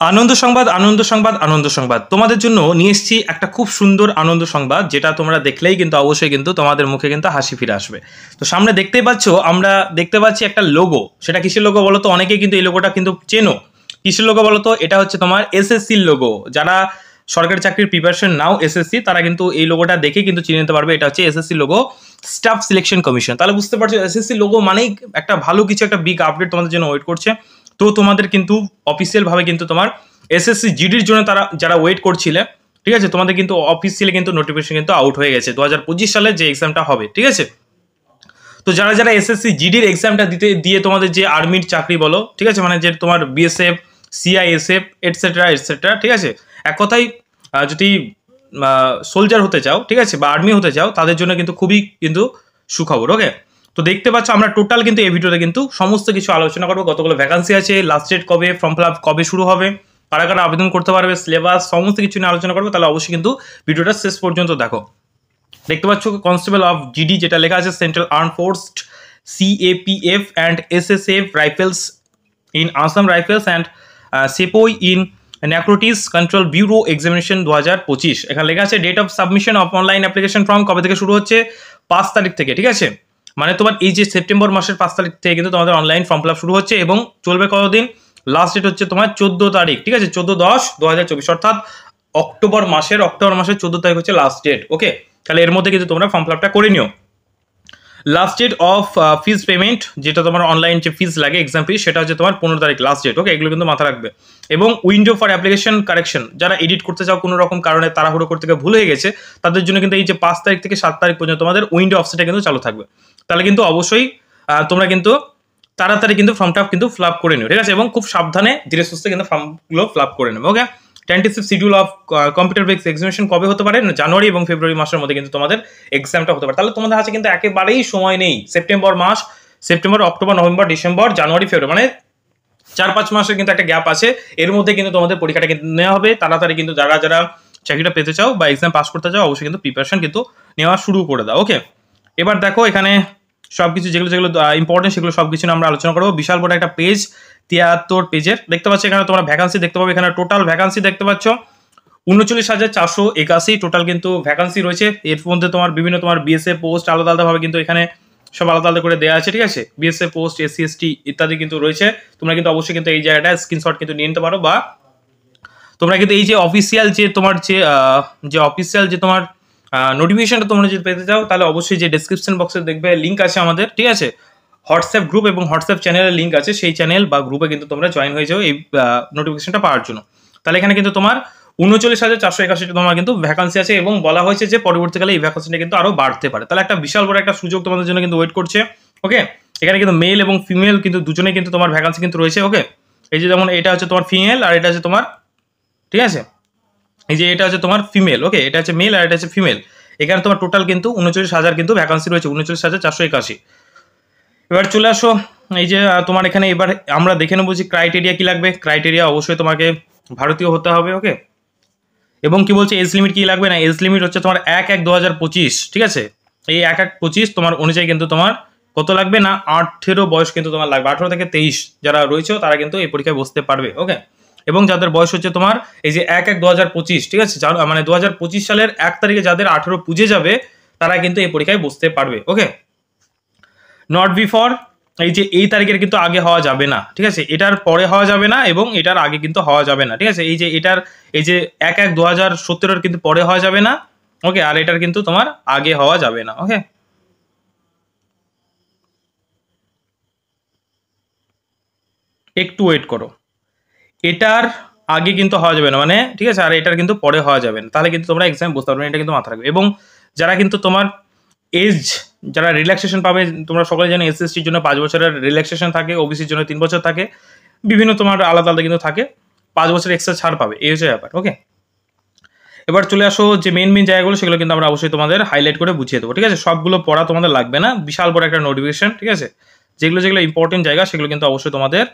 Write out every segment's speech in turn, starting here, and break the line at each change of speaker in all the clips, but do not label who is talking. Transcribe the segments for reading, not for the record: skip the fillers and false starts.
আনন্দ সংবাদ, আনন্দ সংবাদ, আনন্দ সংবাদ। তোমাদের জন্য নিয়ে এসেছি একটা খুব সুন্দর আনন্দ সংবাদ, যেটা তোমরা দেখলেই কিন্তু অবশ্যই কিন্তু তোমাদের মুখে কিন্তু হাসি ফিরে আসবে। তো সামনে দেখতেই পাচ্ছ, আমরা দেখতে পাচ্ছি একটা লোগো। সেটা কিসের লোগো বলো তো? অনেকেই কিন্তু এই লোগোটা কিন্তু চেনো। কিসের লোগো বলো তো? এটা হচ্ছে তোমার এসএসসির লোগো। যারা সরকারি চাকরির প্রিপারেশন নাও এসএসসি, তারা কিন্তু এই লোগোটা দেখে কিন্তু চিনে নিতে পারবে এটা হচ্ছে SSC logo, staff selection commission. তাহলে বুঝতে পারছো এসএসসি লোগো মানেই একটা ভালো কিছু, একটা বিগ আপডেট তোমাদের জন্য ওয়েট করছে। তো তোমাদের কিন্তু অফিসিয়াল ভাবে কিন্তু তোমার এসএসসি জিডির জন্য তারা যারা ওয়েট করছিলে, ঠিক আছে, তোমাদের কিন্তু অফিসিয়ালি কিন্তু নোটিফিকেশন কিন্তু আউট হয়ে গেছে 2025 সালে যে এক্সামটা হবে, ঠিক আছে। তো যারা যারা এসএসসি জিডির এক্সামটা দিয়ে তোমাদের যে আর্মির চাকরি বলো, ঠিক আছে, মানে যে তোমার বিএসএফ, সিআইএসএফ এটসেট্রা এটসেট্রা, ঠিক আছে, এক কথায় যদি সোলজার হতে চাও, ঠিক আছে, বা আর্মি হতে চাও, তাদের জন্য কিন্তু খুবই কিন্তু সুখবর। ওকে, তো দেখতে পাচ্ছ আমরা টোটাল কিন্তু এই ভিডিওতে কিন্তু সমস্ত কিছু আলোচনা করবো। কতগুলো ভ্যাকান্সি আছে, লাস্ট ডেট কবে, ফর্ম ফিল আপ কবে শুরু হবে, কারা কারা আবেদন করতে পারবে, সিলেবাস, সমস্ত কিছু নিয়ে আলোচনা করবো। তাহলে অবশ্যই কিন্তু ভিডিওটা শেষ পর্যন্ত দেখো। দেখতে পাচ্ছ কনস্টেবল অফ জিডি যেটা লেখা আছে, central armed forces, CAPF and SSF rifles in Assam rifles and sepoy in narcotics control bureau examination 2025। এখানে লেখা আছে date of submission of online application form কবে থেকে শুরু হচ্ছে? 5 তারিখ থেকে, ঠিক আছে। মানে তোমার এই যে সেপ্টেম্বর মাসের 5 তারিখ থেকে কিন্তু তোমাদের অনলাইন ফর্ম ফিল আপ শুরু হচ্ছে এবং চলবে কতদিন? লাস্ট ডেট হচ্ছে তোমার 14 তারিখ, ঠিক আছে, 14/10/2024, অর্থাৎ অক্টোবর মাসের 14 তারিখ হচ্ছে লাস্ট ডেট। ওকে, তাহলে এর মধ্যে কিন্তু তোমরা ফর্ম ফিল আপটা করে নিও। Last date of fees payment, যেটা তোমার অনলাইন যে ফিজ লাগে এক্সাম ফিজ, সেটা হচ্ছে তোমার 15 তারিখ লাস্ট ডেট। ওকে, এগুলো কিন্তু মাথা রাখবে। এবং উইন্ডো ফর অ্যাপ্লিকেশন কারেকশন, যারা এডিট করতে চাও কোনো রকম কারণে তাড়াহুড়ো করতে গিয়ে ভুল হয়ে গেছে, তাদের জন্য কিন্তু এই যে 5 তারিখ থেকে 7 তারিখ পর্যন্ত তোমাদের উইন্ডো অফসেটটা কিন্তু চালু থাকবে। তাহলে কিন্তু অবশ্যই তোমরা কিন্তু তাড়াতাড়ি কিন্তু ফর্মটা কিন্তু ফিল আপ করে নিও, ঠিক আছে, এবং খুব সাবধানে ধীরে সুস্থে কিন্তু ফর্মগুলো ফিল আপ করে নেবে। Okay, tentative schedule of computer based examination কবে হতে পারে? জানুয়ারি এবং ফেব্রুয়ারি মাসের মধ্যে কিন্তু তোমাদের এক্সামটা হতে পারে। তাহলে তোমাদের কাছে কিন্তু একেবারেই সময় নেই। সেপ্টেম্বর মাস, সেপ্টেম্বর, অক্টোবর, নভেম্বর, ডিসেম্বর, জানুয়ারি, ফেব্রুয়ারি, মানে 4-5 মাসের কিন্তু একটা গ্যাপ আছে। এর মধ্যে কিন্তু তোমাদের পরীক্ষাটা কিন্তু নেওয়া হবে। তাড়াতাড়ি কিন্তু যারা যারা চাকরিটা পেতে চাও বা এক্সাম পাস করতে চাও, অবশ্যই কিন্তু প্রিপারেশন কিন্তু নেওয়া শুরু করে দাও। ওকে, এবার দেখো এখানে সবকিছু যেগুলো যেগুলো ইম্পর্টেন্ট সেগুলো সবকিছু আমরা আলোচনা করবো। বিশাল বড় একটা পেজ, 73 পেজের। দেখতে পাচ্ছ এখানে তোমরা ভ্যাকান্সি দেখতে পাবে। এখানে টোটাল ভ্যাকান্সি দেখতে পাচ্ছ 39,481 টোটাল কিন্তু ভ্যাকান্সি রয়েছে। এর মধ্যে তোমার বিভিন্ন তোমার বিএসএফ পোস্ট আলাদা আলাদাভাবে কিন্তু এখানে সব আলাদা আলাদা করে দেওয়া আছে, ঠিক আছে। বিএসএফ পোস্ট, এসসি এসটি ইত্যাদি কিন্তু রয়েছে। তোমরা কিন্তু অবশ্যই কিন্তু এই জায়গাটা স্ক্রিনশট কিন্তু নিয়ে নিতে পারো, বা তোমরা কিন্তু এই যে অফিসিয়াল যে তোমার যে অফিসিয়াল যে তোমার নোটিফিকেশনটা তোমরা যদি পেতে চাও, তাহলে অবশ্যই যে ডেসক্রিপশন বক্সে দেখবে লিঙ্ক আছে আমাদের, ঠিক আছে, হোয়াটসঅ্যাপ গ্রুপ এবং হোয়াটসঅ্যাপ চ্যানেলের লিঙ্ক আছে। সেই চ্যানেল বা গ্রুপে কিন্তু তোমরা জয়েন হয়ে যাও এই নোটিফিকেশনটা পাওয়ার জন্য। তাহলে এখানে কিন্তু তোমার 39,481 তোমার কিন্তু ভ্যাকান্সি আছে এবং বলা হয়েছে যে পরবর্তীকালে এই ভ্যাকান্সিটা কিন্তু আরো বাড়তে পারে। তাহলে একটা বিশাল বড় একটা সুযোগ তোমাদের জন্য কিন্তু ওয়েট করছে। ওকে, এখানে কিন্তু মেল এবং ফিমেল কিন্তু দুজনেই কিন্তু তোমার ভ্যাকান্সি কিন্তু রয়েছে। ওকে, এই যে যেমন এটা হচ্ছে তোমার ফিমেল আর এটা হচ্ছে তোমার, ঠিক আছে, এই যে এটা হচ্ছে তোমার ফিমেল। ওকে, এটা হচ্ছে মেল আর এটা হচ্ছে ফিমেল। এখানে তোমার টোটাল কিন্তু 39,000 কিন্তু ভ্যাকান্সি রয়েছে, 39,481। এবার চলে আসো এই যে তোমার এখানে এবার আমরা দেখে নেবো যে ক্রাইটেরিয়া কি লাগবে। ক্রাইটেরিয়া অবশ্যই তোমাকে ভারতীয় হতে হবে। ওকে, এবং কি বলছে এজ লিমিট কি লাগবে না, এজ লিমিট হচ্ছে তোমার 1/1/2025, ঠিক আছে। এই 1/1/25 তোমার অনুযায়ী কিন্তু তোমার কত লাগবে না, 18 বয়স কিন্তু তোমার লাগবে। 18 থেকে 23 যারা রয়েছে তারা কিন্তু এই পরীক্ষায় বসতে পারবে। ওকে, এবং যাদের বয়স হচ্ছে তোমার এই যে 1/1/2025, ঠিক আছে, মানে 2025 সালের 1 তারিখে যাদের 18 পুজে যাবে, তারা কিন্তু এই পরীক্ষায় বসতে পারবে। ওকে, নট বিফোর, এই যে এই তারিখের কিন্তু আগে হওয়া যাবে না, ঠিক আছে, এটার পরে হওয়া যাবে না এবং এটার আগে কিন্তু হওয়া যাবে না, ঠিক আছে। এই যে এটার এই যে 1/1/2017 কিন্তু পরে হওয়া যাবে না। ওকে, আর এটার কিন্তু তোমার আগে হওয়া যাবে না। ওকে, একটু ওয়েট করো, এটার আগে কিন্তু হওয়া যাবে না, মানে ঠিক আছে, আর এটার কিন্তু পরে হওয়া যাবে না। তাহলে কিন্তু তোমরা এক্সাম বসতে পারবে না, এটা কিন্তু মাথা রাখবে। এবং যারা কিন্তু তোমার এজ, যারা রিল্যাক্সেশন পাবে, তোমরা সকলে জানো এসএসটির জন্য 5 বছরের রিল্যাক্সেশন থাকে, ওবিসির জন্য 3 বছর থাকে, বিভিন্ন তোমার আলাদা আলাদা কিন্তু থাকে, 5 বছর এক্সট্রা ছাড় পাবে, এই হচ্ছে ব্যাপার। ওকে, এবার চলে আসো যে মেন জায়গাগুলো, সেগুলো কিন্তু আমরা অবশ্যই তোমাদের হাইলাইট করে বুঝিয়ে দেবো, ঠিক আছে। সবগুলো পড়া তোমাদের লাগবে না, বিশাল বড় একটা নোটিফিকেশন, ঠিক আছে। যেগুলো যেগুলো ইম্পর্টেন্ট জায়গা সেগুলো কিন্তু অবশ্যই তোমাদের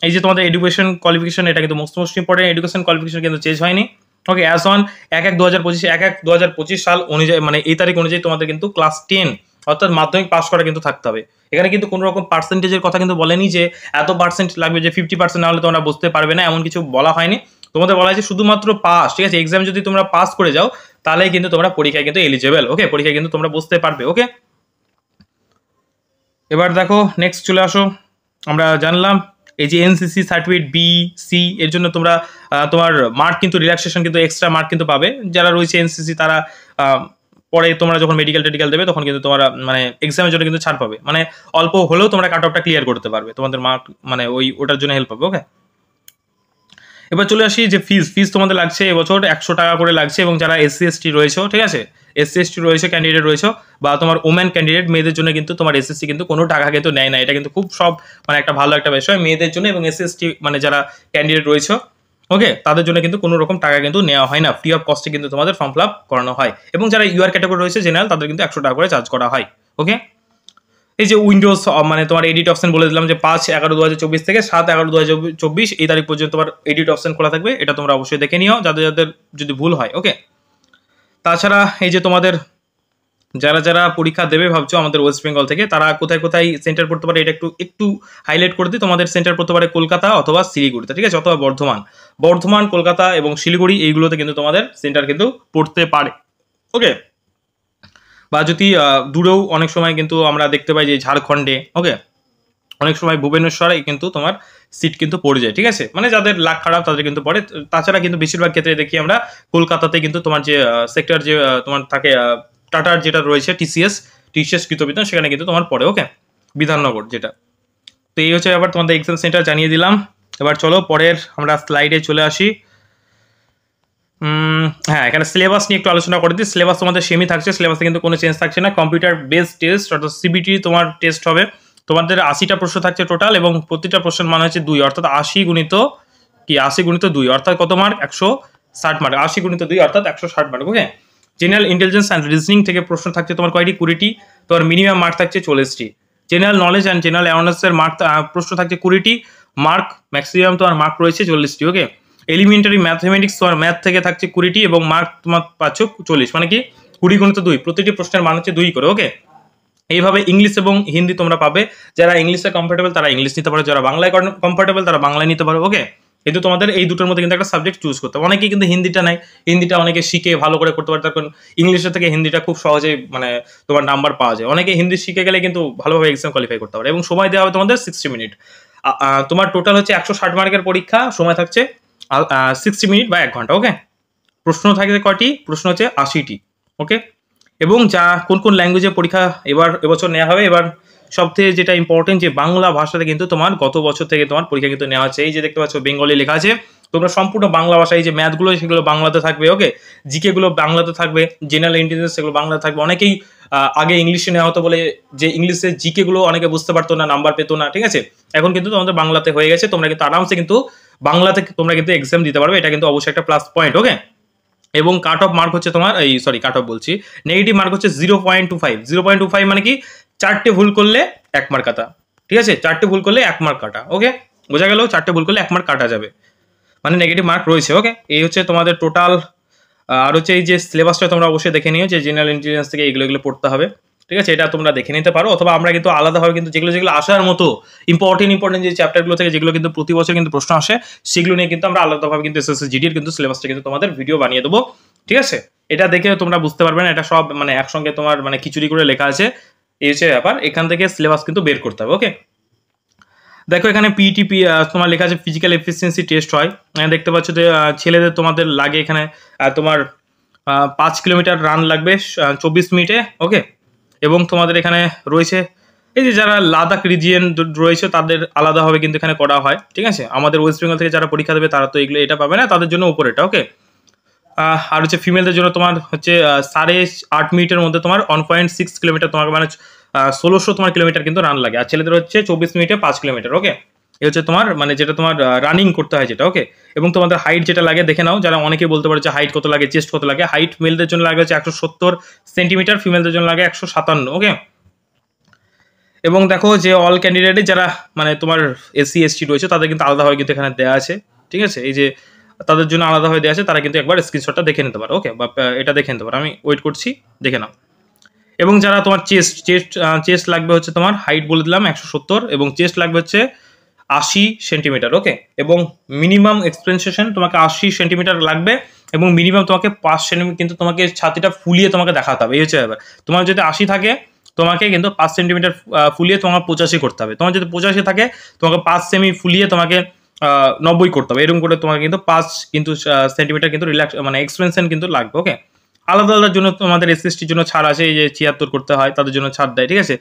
এই যে তোমাদের এডুকেশন কোয়ালিফিকেশন, এটা কিন্তু মোস্ট ইম্পর্টেন্ট। এডুকেশন কোয়ালিফিকেশন কিন্তু চেঞ্জ হয়নি। ওকে, অ্যাজ অন 1/1/2025 সাল অনুযায়ী, মানে এই তারিখ অনুযায়ী তোমাদের কিন্তু ক্লাস 10 অর্থাৎ মাধ্যমিক পাস করা কিন্তু থাকতে হবে। এখানে কিন্তু কোনো রকম পার্সেন্টেজের কথা কিন্তু বলেনি যে এত পার্সেন্ট লাগবে, যে 50% না হলে তোমরা বুঝতে পারবে না, এমন কিছু বলা হয়নি। তোমাদের বলা হয়েছে শুধুমাত্র পাস, ঠিক আছে, এক্সাম যদি তোমরা পাস করে যাও তাহলেই কিন্তু তোমরা পরীক্ষায় কিন্তু এলিজেবল, ওকে, পরীক্ষায় কিন্তু তোমরা বুঝতে পারবে, ওকে। এবার দেখো নেক্সট চলে আসো, আমরা জানলাম এই যে এনসিসি সার্টিফিকেট বি সি এর জন্য তোমরা তোমার মার্ক কিন্তু রিল্যাক্সেশন কিন্তু এক্সট্রা মার্ক কিন্তু পাবে। যারা রয়েছে এনসিসি তারা পরে তোমরা যখন মেডিকেল টেডিকেল দেবে তখন কিন্তু তোমরা মানে এক্সামের জন্য কিন্তু ছাড় পাবে, মানে অল্প হলেও তোমরা কাট অফটা ক্লিয়ার করতে পারবে, তোমাদের মার্ক মানে ওটার জন্য হেল্প পাবে, ওকে। এবার চলে আসি যে ফিজ তোমাদের লাগছে এবছর 100 টাকা করে লাগছে, এবং যারা এসসি এসটি রয়েছে, ঠিক আছে, এসসি এসটি রয়েছে ক্যান্ডিডেট রয়েছে, বা তোমার ওমেন ক্যান্ডিডেট মেয়েদের জন্য কিন্তু তোমার এসএসসি কিন্তু কোনো টাকা কিন্তু নেয় না, এটা কিন্তু খুব সব মানে একটা ভালো একটা বিষয় মেয়েদের জন্য, এবং এসসি এসটি মানে যারা ক্যান্ডিডেট রয়েছে, ওকে, তাদের জন্য কিন্তু কোনো রকম টাকা কিন্তু নেওয়া হয় না, ফ্রি অফ কস্টে কিন্তু তোমাদের ফর্ম ফিল আপ করানো হয়। এবং যারা ইউআর ক্যাটাগরি রয়েছে জেনারেল, তাদের কিন্তু 100 টাকা করে চার্জ করা হয়, ওকে। এই যে উইন্ডোজ মানে তোমার এডিট অপশন বলে দিলাম যে 5/11/2024 থেকে 7/11/2024 এই তারিখ পর্যন্ত তোমার এডিট অপশন খোলা থাকবে, এটা তোমরা অবশ্যই দেখে নিও যাদের যাদের যদি ভুল হয়, ওকে। তাছাড়া এই যে তোমাদের যারা যারা পরীক্ষা দেবে ভাবছো আমাদের ওয়েস্ট বেঙ্গল থেকে, তারা কোথায় কোথায় সেন্টার পড়তে পারে এটা একটু হাইলাইট করে দিই। তোমাদের সেন্টার পড়তে পারে কলকাতা অথবা শিলিগুড়িতে, ঠিক আছে, অথবা বর্ধমান, কলকাতা এবং শিলিগুড়ি এইগুলোতে কিন্তু তোমাদের সেন্টার কিন্তু পড়তে পারে, ওকে। বা যদি দূরেও অনেক সময় কিন্তু আমরা দেখতে পাই যে ঝাড়খণ্ডে, ওকে, অনেক সময় ভুবনেশ্বরে কিন্তু তোমার সিট কিন্তু পড়ে যায়, ঠিক আছে, মানে যাদের লাক খারাপ তাদের কিন্তু পড়ে। তাছাড়া কিন্তু বেশিরভাগ ক্ষেত্রে দেখি আমরা কলকাতাতে কিন্তু তোমার যে সেক্টর যে তোমার থাকে টাটার যেটা রয়েছে টিসিএস কৃতবিধান, সেখানে কিন্তু তোমার পড়ে, ওকে, বিধাননগর যেটা। তো এই হচ্ছে আবার তোমাদের এক্সাম সেন্টার জানিয়ে দিলাম। এবার চলো পরের আমরা স্লাইডে চলে আসি। হ্যাঁ, এখানে সিলেবাস নিয়ে একটু আলোচনা করে দিই। সিলেবাস তোমাদের সেমই থাকছে, সিলেবাসে কিন্তু কোনো চেঞ্জ থাকছে না। কম্পিউটার বেসড টেস্ট অর্থাৎ সিবিটি তোমার টেস্ট হবে, তোমাদের 80টা প্রশ্ন থাকছে টোটাল, এবং প্রতিটা প্রশ্নের মান হচ্ছে 2, অর্থাৎ 80 গুণিত 2 অর্থাৎ কত মার্ক? 160 মার্ক। 80 গুণিত 2 অর্থাৎ 160 mark, okay. General intelligence and reasoning থেকে প্রশ্ন থাকছে তোমার কয়টি? 20টি। তোমার মিনিমাম মার্ক থাকছে 40টি। জেনারেল নলেজ অ্যান্ড জেনারেল অ্যাওয়ারনেসের মার্ক প্রশ্ন থাকছে 20টি, মার্ক ম্যাক্সিমাম তোমার মার্ক রয়েছে 40টি, ওকে। এলিমেন্টারি ম্যাথমেটিক্স তোমার ম্যাথ থেকে থাকছে 20টি, এবং মার্ক তোমার পাচ্ছ 40, মানে কি 20 গুণিত 2, প্রতিটি প্রশ্নের মান হচ্ছে 2 করে, ওকে। এইভাবে ইংলিশ এবং হিন্দি তোমরা পাবে। যারা ইংলিশে কমফোর্টেবল তারা ইংলিশ নিতে পারো, যারা বাংলায় কমফোর্টেবল তারা বাংলায় নিতে পারো, ওকে। কিন্তু তোমাদের এই দুটোর মধ্যে কিন্তু একটা সাবজেক্ট চুজ করতে হবে। অনেকেই কিন্তু হিন্দিটা নাই, হিন্দিটা অনেকে শিখে ভালো করে করতে পারে, কারণ ইংলিশের থেকে হিন্দিটা খুব সহজেই মানে তোমার নাম্বার পাওয়া যায়। অনেকে হিন্দি শিখে গেলে কিন্তু ভালোভাবে এক্সাম কোয়ালিফাই করতে পারে, এবং সময় দেওয়া হবে তোমাদের 60 মিনিট। তোমার টোটাল হচ্ছে 160 মার্কের পরীক্ষা, সময় থাকছে 60 মিনিট বা 1 ঘন্টা, ওকে। প্রশ্ন থাকবে কয়টি? প্রশ্ন হচ্ছে 80টি, ওকে। এবং যা কোন কোন ল্যাঙ্গুয়েজে পরীক্ষা এবছর নেওয়া হবে, এবার সবথেকে যেটা ইম্পর্টেন্ট যে বাংলা ভাষাতে কিন্তু তোমার গত বছর থেকে তোমার পরীক্ষা কিন্তু নেওয়া হচ্ছে। এই যে দেখতে পাচ্ছ বেঙ্গলি লেখা আছে, তোমরা সম্পূর্ণ বাংলা ভাষায় এই যে ম্যাথগুলো সেগুলো বাংলাতে থাকবে, ওকে। জিকে গুলো বাংলাতে থাকবে, জেনারেল ইন্টেলিজেন্স সেগুলো বাংলাতে থাকবে। অনেকেই আগে ইংলিশে নেওয়া হতো বলে যে ইংলিশে জিকে গুলো অনেকে বুঝতে পারতো না, নাম্বার পেতো না, ঠিক আছে। এখন কিন্তু তোমাদের বাংলাতে হয়ে গেছে, তোমরা কিন্তু আরামসে কিন্তু বাংলাতে তোমরা কিন্তু এক্সাম দিতে পারবে, এটা কিন্তু অবশ্যই একটা প্লাস পয়েন্ট, ওকে। এবং কাট অফ মার্ক হচ্ছে তোমার কাট অফ বলছি, নেগেটিভ মার্ক হচ্ছে 0.25। 0.25 মানে কি 4টে ভুল করলে 1 মার্ক কাটা, ঠিক আছে, 4টে ভুল করলে 1 মার্ক কাটা, ওকে, বোঝা গেল? 4টে ভুল করলে 1 মার্ক কাটা যাবে, মানে নেগেটিভ মার্ক রয়েছে, ওকে। এই হচ্ছে তোমাদের টোটাল। আর হচ্ছে এই যে সিলেবাসটা তোমরা অবশ্যই দেখে নিও, যে জেনারেল ইন্টেলিজেন্স থেকে এগুলো পড়তে হবে, ঠিক আছে, এটা তোমরা দেখে নিতে পারো। অথবা আমরা কিন্তু আলাদাভাবে কিন্তু যেগুলো আসার মতো ইম্পর্টেন্ট যে চ্যাপ্টারগুলো থেকে যেগুলো কিন্তু প্রতি বছর কিন্তু প্রশ্ন আসে, সেগুলো নিয়ে কিন্তু আমরা আলাদাভাবে কিন্তু এসএসসি জিডির কিন্তু সিলেবাসটা কিন্তু তোমাদের ভিডিও বানিয়ে দেবো, ঠিক আছে। এটা দেখে তোমরা বুঝতে পারবে না, এটা সব মানে একসঙ্গে তোমার মানে খিচুড়ি করে লেখা আছে, এই হচ্ছে ব্যাপার। এখান থেকে সিলেবাস কিন্তু বের করতে হবে, ওকে। দেখো এখানে পিটিপি তোমার লেখা আছে ফিজিক্যাল এফিসিয়েন্সি টেস্ট হয়, দেখতে পাচ্ছ যে ছেলেদের তোমাদের লাগে এখানে তোমার 5 কিলোমিটার রান লাগবে 24 মিনিটে, ওকে। এবং তোমাদের এখানে রয়েছে এই যে যারা লাদাখ রিজিয়ন রয়েছে তাদের আলাদাভাবে কিন্তু এখানে করা হয়, ঠিক আছে। আমাদের ওয়েস্ট বেঙ্গল থেকে যারা পরীক্ষা দেবে তারা তো এটা পাবে না, তাদের জন্য উপরেটা, ওকে। আর হচ্ছে ফিমেলদের জন্য তোমার হচ্ছে 8.5 মিনিটের মধ্যে তোমার 1.6 কিলোমিটার তোমার মানে 1600 তোমার কিলোমিটার কিন্তু রান লাগে। আর ছেলেদের হচ্ছে 24 মিনিটে 5 কিলোমিটার, ওকে। এই হচ্ছে তোমার মানে যেটা তোমার রানিং করতে হয় যেটা, ওকে। এবং তোমাদের হাইট যেটা লাগে দেখে নাও, যারা অনেকে বলতে পারে যে হাইট কত লাগে, চেস্ট কত লাগে। হাইট মেলদের জন্য লাগে হচ্ছে 170 সেন্টিমিটার, ফিমেলদের জন্য লাগে 157, ওকে। এবং দেখো যে অল ক্যান্ডিডেটে যারা মানে তোমার এসসি এসটি রয়েছে তাদের কিন্তু আলাদাভাবে কিন্তু এখানে দেওয়া আছে, ঠিক আছে। এই যে তাদের জন্য আলাদাভাবে দেওয়া আছে, তারা কিন্তু একবার স্ক্রিনশটটা দেখে নিতে পারো, ওকে, বা এটা দেখে নিতে পারো। আমি ওয়েট করছি, দেখে নাও। এবং যারা তোমার চেস্ট লাগবে হচ্ছে তোমার হাইট বলে দিলাম 170 এবং চেস্ট লাগবে হচ্ছে 80 সেন্টিমিটার। ওকে, এবং মিনিমাম এক্সপেনসেশন তোমাকে 80 সেন্টিমিটার লাগবে এবং মিনিমাম তোমাকে 5 সেন্টিমিটার কিন্তু তোমাকে ছাতিটা ফুলিয়ে তোমাকে দেখাতে হবে। এই হচ্ছে ব্যাপার। তোমার যদি 80 থাকে তোমাকে কিন্তু 5 সেন্টিমিটার ফুলিয়ে তোমার 85 করতে হবে। তোমার যদি 85 থাকে তোমাকে 5 সেমি ফুলিয়ে তোমাকে 90 করতে হবে। এরকম করে তোমাকে কিন্তু 5 কিন্তু সেন্টিমিটার কিন্তু রিল্যাক্স মানে এক্সপেনশন কিন্তু লাগবে। ওকে, আলাদা আলাদার জন্য তোমাদের এসএসটির জন্য ছাড় আছে, এই যে 76 করতে হয় তাদের জন্য ছাড় দেয়। ঠিক আছে,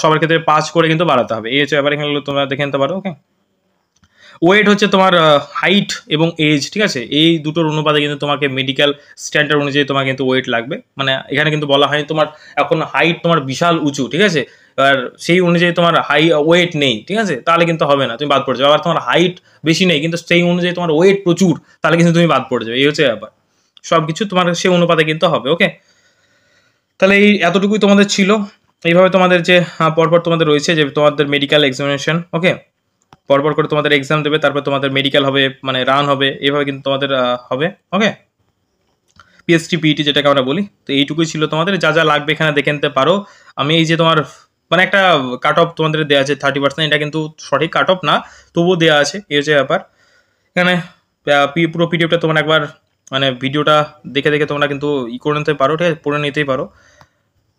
সবার ক্ষেত্রে 5 করে কিন্তু বাড়াতে হবে। এই হচ্ছে ব্যাপার, এখানে তোমরা দেখে নিতে পারো। ওকে, ওয়েট হচ্ছে তোমার হাইট এবং এজ। ঠিক আছে, এই দুটোর অনুপাতে কিন্তু তোমাকে মেডিকেল স্ট্যান্ডার্ড অনুযায়ী তোমার কিন্তু ওয়েট লাগবে। মানে এখানে কিন্তু বলা হয়নি তোমার এখন হাইট তোমার বিশাল উঁচু, ঠিক আছে, আর সেই অনুযায়ী তোমার ওয়েট নেই, ঠিক আছে, তাহলে কিন্তু হবে না, তুমি বাদ পড়ে যাবে। আবার তোমার হাইট বেশি নেই কিন্তু সেই অনুযায়ী তোমার ওয়েট প্রচুর, তাহলে কিন্তু তুমি বাদ পড়ে যাবে। এই হচ্ছে ব্যাপার, সব কিছু তোমার সেই অনুপাতে কিন্তু হবে। ওকে, তাহলে এই এতটুকুই তোমাদের ছিল। এইভাবে তোমাদের যে পরপর তোমাদের রয়েছে যে তোমাদের মেডিকেল এক্সামিনেশন। ওকে, পরপর করে তোমাদের এক্সাম দেবে, তারপর তোমাদের মেডিকেল হবে, মানে রান হবে, এইভাবে কিন্তু তোমাদের হবে। ওকে, পিএসটি পিইটি যেটাকে আমরা বলি। তো এইটুকুই ছিল তোমাদের, যা যা লাগবে এখানে দেখে নিতে পারো। আমি এই যে তোমার মানে একটা কাট অফ তোমাদের দেওয়া আছে 30%, এটা কিন্তু সঠিক কাট অফ না, তবুও দেওয়া আছে। এই হচ্ছে ব্যাপার। এখানে পুরো পিডিএফটা তোমরা একবার মানে ভিডিওটা দেখে দেখে তোমরা কিন্তু করে নিতে পারো, ঠিক আছে, পড়ে নিতেই পারো।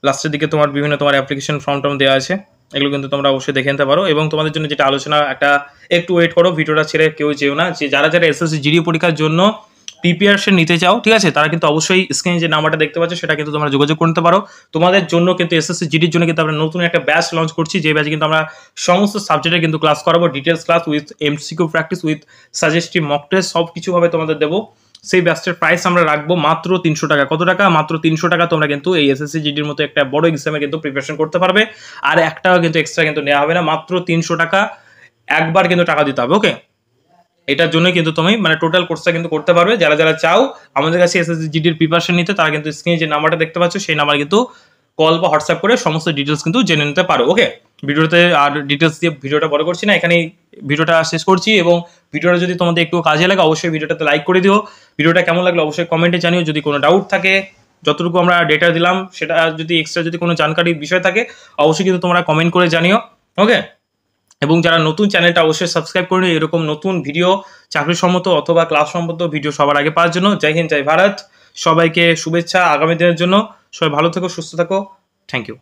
লাস্টের দিকে তোমার বিভিন্ন তোমার অ্যাপ্লিকেশন ফর্ম টর্ম দেওয়া আছে, এগুলো কিন্তু তোমরা অবশ্যই দেখে নিতে পারো। এবং তোমাদের জন্য যেটা আলোচনা, একটু ওয়েট করো, ভিডিওটা ছেড়ে কেউ যেও না। যে যারা যারা এসএসসি জিডি পরীক্ষার জন্য প্রিপারেশন নিতে চাও, ঠিক আছে, তারা কিন্তু অবশ্যই স্ক্রিনে যে নাম্বারটা দেখতে পাচ্ছ সেটা কিন্তু তোমরা যোগাযোগ করতে পারো। তোমাদের জন্য কিন্তু এসএসসি জিডির জন্য কিন্তু আমরা নতুন একটা ব্যাচ লঞ্চ করছি, যে ব্যাচে কিন্তু আমরা সমস্ত সাবজেক্টে কিন্তু ক্লাস করাবো, details class with MCQ practice with suggestive mock test, সব কিছুভাবে তোমাদের দেবো। সেই ব্যাচটার প্রাইস আমরা রাখবো মাত্র 300 টাকা। কত টাকা? মাত্র 300 টাকা। তোমরা কিন্তু এই এসএসসি জিডির মতো একটা বড় এক্সামে কিন্তু প্রিপারেশন করতে পারবে, আর একটাও কিন্তু এক্সট্রা কিন্তু নেওয়া হবে না। মাত্র 300 টাকা, একবার কিন্তু টাকা দিতে হবে। ওকে, এটার জন্য কিন্তু তুমি মানে টোটাল কোর্সটা কিন্তু করতে পারবে। যারা যারা চাও আমাদের কাছে এসএসসি জিডির প্রিপারেশন নিতে, তারা কিন্তু স্ক্রিনে যে নাম্বারটা দেখতে পাচ্ছ সেই নাম্বার কিন্তু কল বা হোয়াটসঅ্যাপ করে সমস্ত ডিটেলস কিন্তু জেনে নিতে পারো। ওকে, ভিডিওতে আর ডিটেলস দিয়ে ভিডিওটা বড় করছি না, এখানেই ভিডিওটা শেষ করছি। এবং ভিডিওটা যদি তোমাদের একটু কাজে লাগে অবশ্যই ভিডিওটাতে লাইক করে দিও। ভিডিওটা কেমন লাগলো অবশ্যই কমেন্টে জানিও। যদি কোনো ডাউট থাকে, যতটুকু আমরা ডেটা দিলাম সেটা যদি এক্সট্রা যদি কোনো জানকারির বিষয় থাকে অবশ্যই কিন্তু তোমরা কমেন্ট করে জানিও। ওকে, এবং যারা নতুন চ্যানেলটা অবশ্যই সাবস্ক্রাইব করে নিও এরকম নতুন ভিডিও, চাকরি সম্মত অথবা ক্লাস সম্মত ভিডিও সবার আগে পাওয়ার জন্য। জয় হিন্দ, জয় ভারত, সবাইকে শুভেচ্ছা আগামী দিনের জন্য। সবাই ভালো থেকো, সুস্থ থাকো, থ্যাংক ইউ।